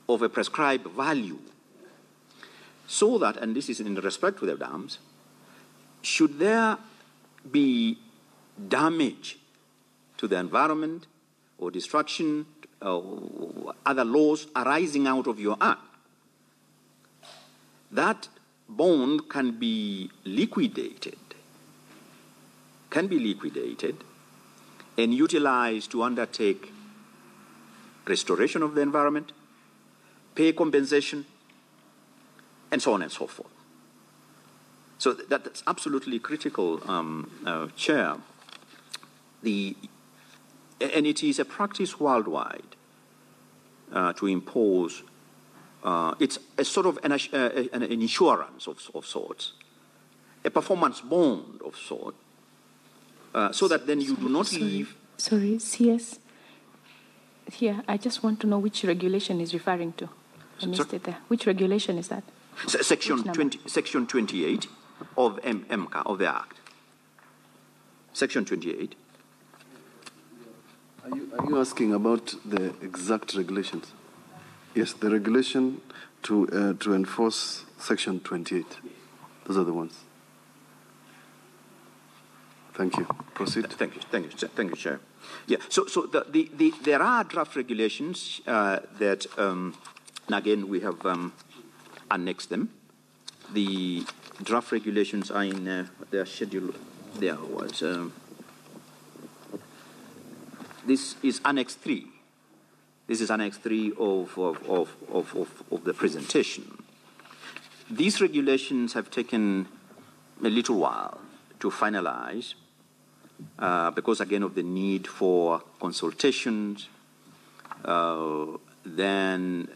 of a prescribed value, so that, and this is in respect to the dams, should there be damage to the environment or destruction or other laws arising out of your act, that bond can be liquidated and utilized to undertake restoration of the environment, pay compensation, and so on and so forth. So that's absolutely critical, Chair. And it is a practice worldwide to impose, it's a sort of an insurance of sorts, a performance bond of sorts, so that then you do not leave. Sorry, CS. Here, I just want to know which regulation is referring to. I missed it there. Which regulation is that? Section 28 of MCA, of the Act. Section 28. Are you asking about the exact regulations? Yes, the regulation to enforce Section 28. Those are the ones. Thank you. Proceed. Thank you, Chair. Yeah. So there are draft regulations that, and again, we have annexed them. The draft regulations are in their schedule. There was. This is Annex 3. This is Annex 3 of the presentation. These regulations have taken a little while to finalize because, again, of the need for consultations. Then,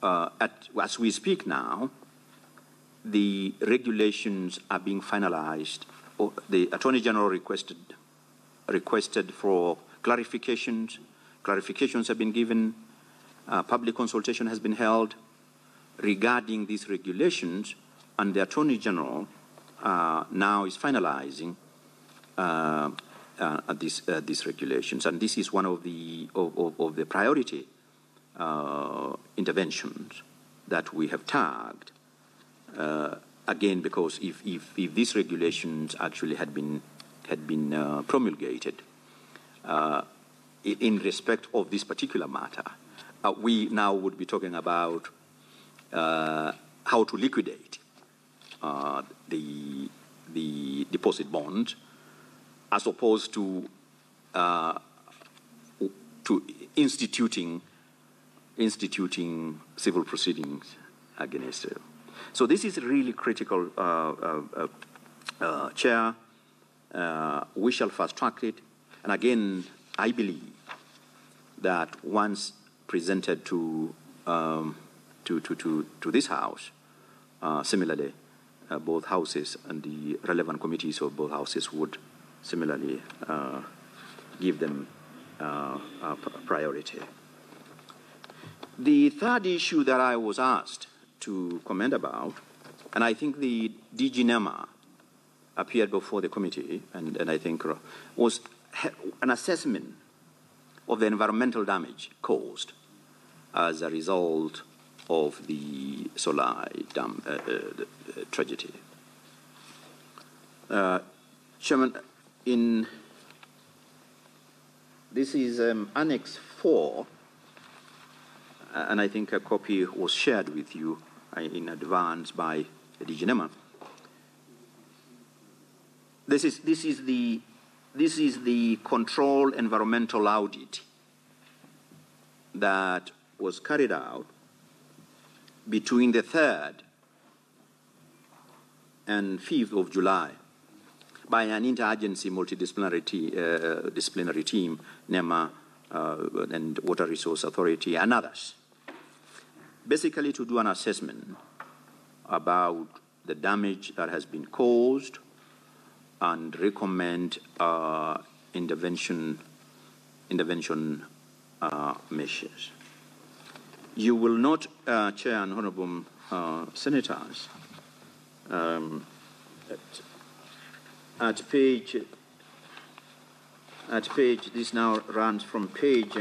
as we speak now, the regulations are being finalized. The Attorney General requested for clarifications. Clarifications have been given. Public consultation has been held regarding these regulations, and the Attorney General now is finalizing these regulations, and this is one of the priority interventions that we have tagged. Again, because if these regulations actually had been promulgated in respect of this particular matter, we now would be talking about how to liquidate the deposit bond, as opposed to instituting civil proceedings against it. So this is really critical, Chair. We shall fast track it, and again, I believe that once presented to this House, similarly, both houses and the relevant committees of both houses would similarly give them priority. The third issue that I was asked to comment about, and I think the DG NEMA appeared before the committee, and I think was an assessment of the environmental damage caused as a result of the Solai Dam tragedy. Chairman, this is Annex 4, and I think a copy was shared with you in advance by the DG NEMA. This is the control environmental audit that was carried out between the 3rd and 5th of July by an interagency multidisciplinary disciplinary team, NEMA and Water Resource Authority and others, basically to do an assessment about the damage that has been caused and recommend intervention measures. You will note, Chair and Honourable Senators, at page, this now runs from page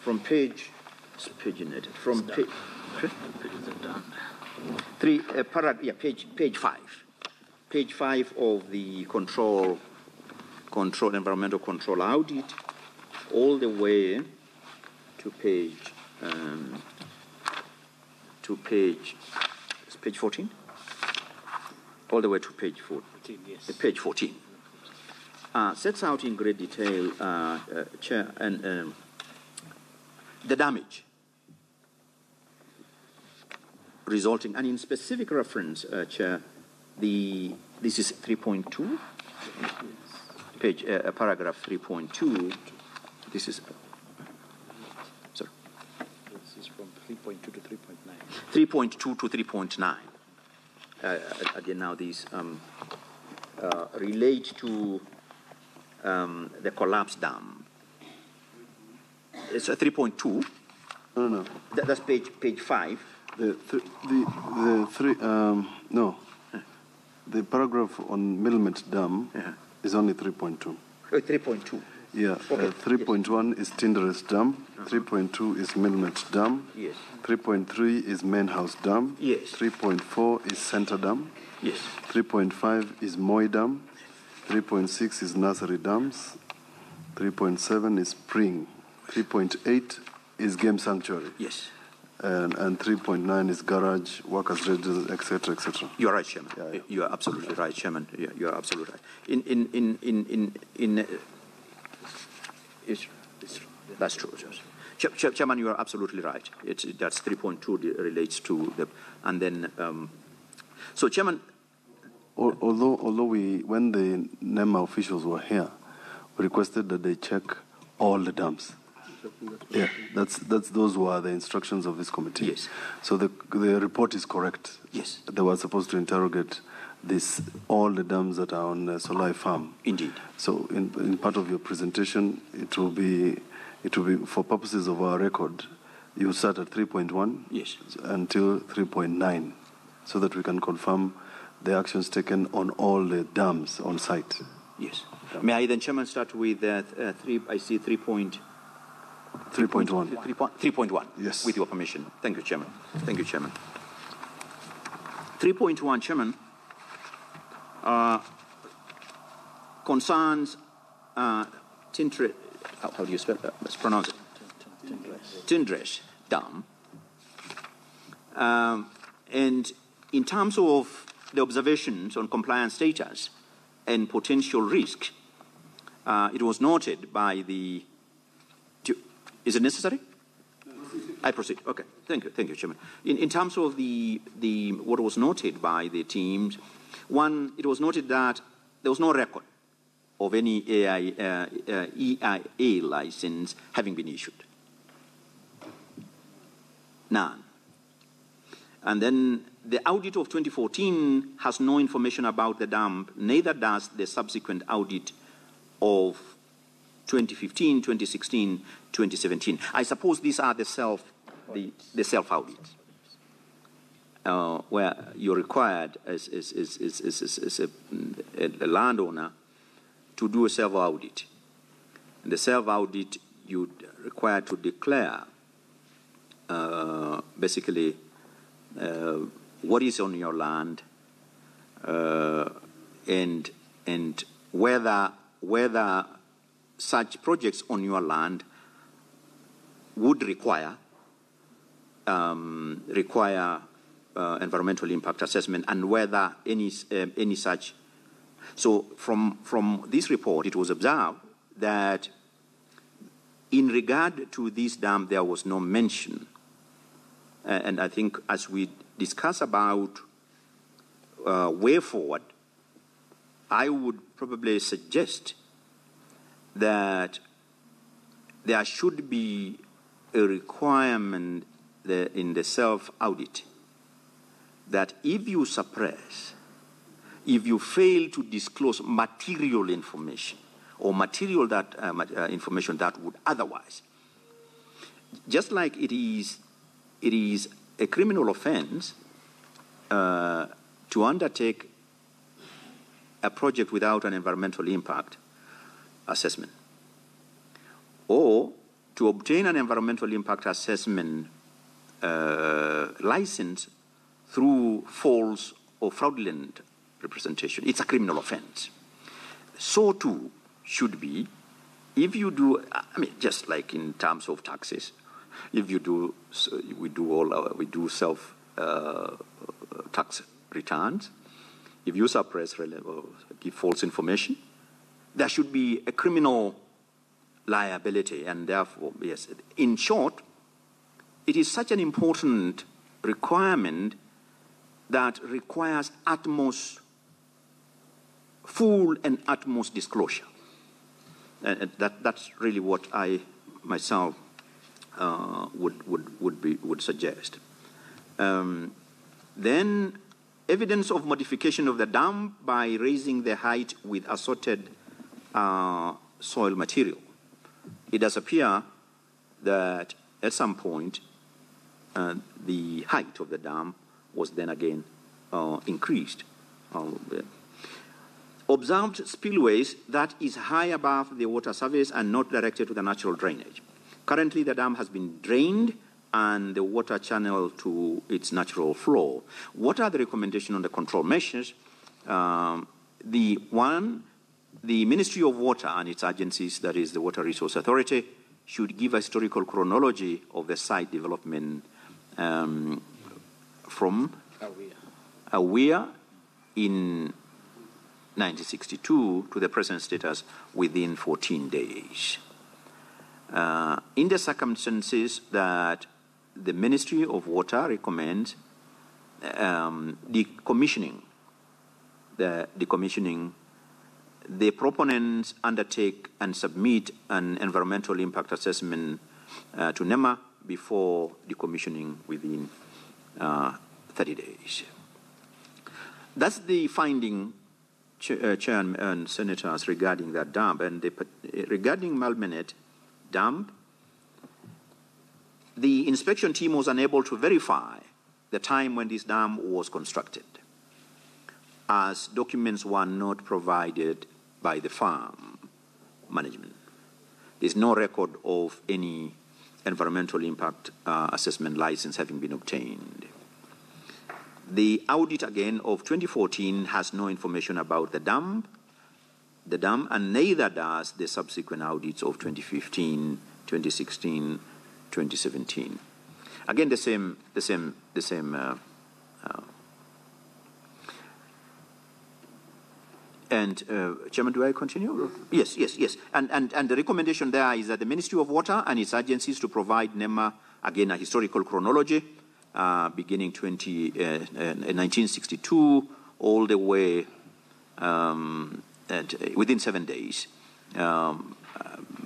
from page, it's paginated, from page, page 5. Page 5 of the environmental control audit, all the way to page, it's page 14? All the way to page 14, yes. Page 14. Sets out in great detail, Chair, and the damage resulting, and in specific reference, Chair, this is 3.2, page, paragraph 3.2. This is, sorry. This is from 3.2 to 3.9. 3.2 to 3.9. Again, now these relate to the collapsed dam. It's a 3.2. No. That's page 5. The paragraph on Milmet Dam is only 3.2. 3.2. Yeah, Okay. 3.1 is Tinderes Dam, 3.2 is Milmet Dam, Yes. 3.3 is Main House Dam, Yes. 3.4 is Center Dam, Yes. 3.5 is Moi Dam, 3.6 is Nursery Dams, 3.7 is Spring, 3.8 is Game Sanctuary, Yes. and 3.9 is Garage, Workers' Residence, etc., etc. You are right, Chairman. Yeah. You are absolutely right, Chairman. You are absolutely right. That's true. Chairman, you are absolutely right. That's 3.2 relates to the, and then, so Chairman. Although when the NEMA officials were here, we requested that they check all the dams. Yeah, those were the instructions of this committee. Yes. So the report is correct. Yes. They were supposed to interrogate all the dams that are on Solai Farm. Indeed. So in part of your presentation, it will be for purposes of our record, you start at 3.1 Yes. until 3.9, so that we can confirm the actions taken on all the dams on site. Yes. May I then, Chairman, start with I see 3.1. 3.1. Yes. With your permission. Thank you, Chairman. Thank you, Chairman. 3.1, Chairman, concerns Tindres, how do you spell that? Let's pronounce it. Tindres Dam. And in terms of the observations on compliance status and potential risk, it was noted by the... Is it necessary? I proceed. Okay. Thank you, Chairman. In terms of what was noted by the teams, one, it was noted that there was no record of any EIA license having been issued. None. And then the audit of 2014 has no information about the dam, neither does the subsequent audit of 2015, 2016, 2017. I suppose these are the self-audits, where you're required as a landowner to do a self-audit. In the self-audit, you're required to declare basically what is on your land and whether such projects on your land would require environmental impact assessment, and whether any such. So from this report, it was observed that in regard to this dam, there was no mention. And I think as we discuss about way forward, I would probably suggest that there should be a requirement in the self-audit that if you suppress, if you fail to disclose material information or material that information that would otherwise, just like it is a criminal offense to undertake a project without an environmental impact assessment, or to obtain an environmental impact assessment license through false or fraudulent representation. It's a criminal offense. So too should be if you do, I mean, just like in terms of taxes, if you do, we do self tax returns. If you suppress or give false information, there should be a criminal liability, and therefore, yes, in short, it is such an important requirement that requires utmost, full and utmost disclosure. And that's really what I myself would suggest. Then evidence of modification of the dam by raising the height with assorted soil material. It does appear that at some point the height of the dam was then again increased. Observed spillways that is high above the water surface and not directed to the natural drainage. Currently, the dam has been drained and the water channeled to its natural flow. What are the recommendations on the control measures? The Ministry of Water and its agencies, that is the Water Resource Authority, should give a historical chronology of the site development from Awea in 1962 to the present status within 14 days. In the circumstances that the Ministry of Water recommends decommissioning, the proponents undertake and submit an environmental impact assessment to NEMA before decommissioning within 30 days. That's the finding, Chair and Senators, regarding that dam. And regarding Malmenet Dam, the inspection team was unable to verify the time when this dam was constructed, as documents were not provided by the farm management. There's no record of any environmental impact assessment license having been obtained. The audit again of 2014 has no information about the dam, and neither does the subsequent audits of 2015, 2016, 2017. Again, the same. Chairman, do I continue? Yes. And the recommendation there is that the Ministry of Water and its agencies to provide NEMA, again, a historical chronology, beginning 1962 all the way within 7 days. I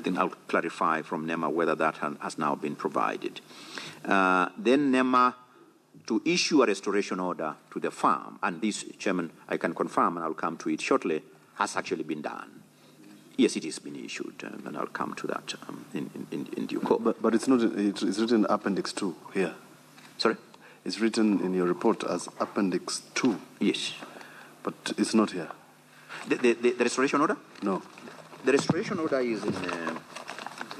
think I'll clarify from NEMA whether that has now been provided. Then NEMA to issue a restoration order to the farm, and this, Chairman, I can confirm, and I'll come to it shortly, has actually been done. Yes, it has been issued, and I'll come to that in due course. But it's not. It's written Appendix 2 here. Sorry? It's written in your report as Appendix 2. Yes. But it's not here. The restoration order? No. The restoration order is in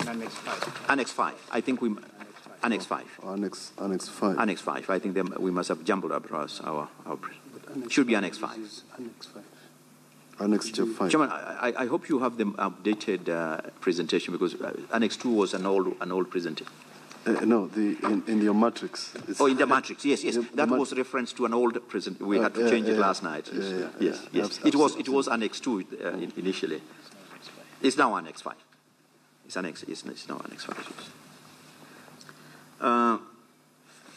Annex 5. Annex 5. I think we... Annex 5. Annex 5. Annex 5. I think we must have jumbled up our should be Annex 5. Annex 5. Annex 5. Chairman, I hope you have the updated presentation, because Annex 2 was an old presentation. No, in your matrix. Oh, in the matrix, yes. That was reference to an old present. We had to change it last night. Yes. It was Annex 2 initially. It's now Annex 5. It's now Annex 5. Yes.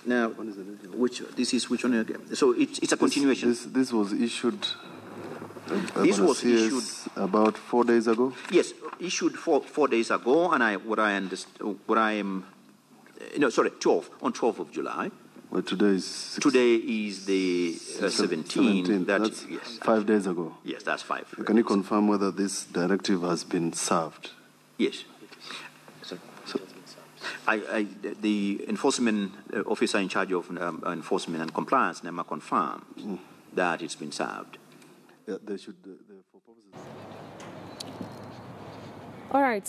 Now, which one again? So it's a continuation. This was issued. This was issued about 4 days ago. Yes, issued 4 days ago, and 12 on 12th of July. Well, today is the 17th. That's yes, 5 days ago. Yes, that's 5. Can you confirm whether this directive has been served? Yes. The enforcement officer in charge of enforcement and compliance, NEMA, confirmed that it's been served. Yeah, they should. For purposes. All right.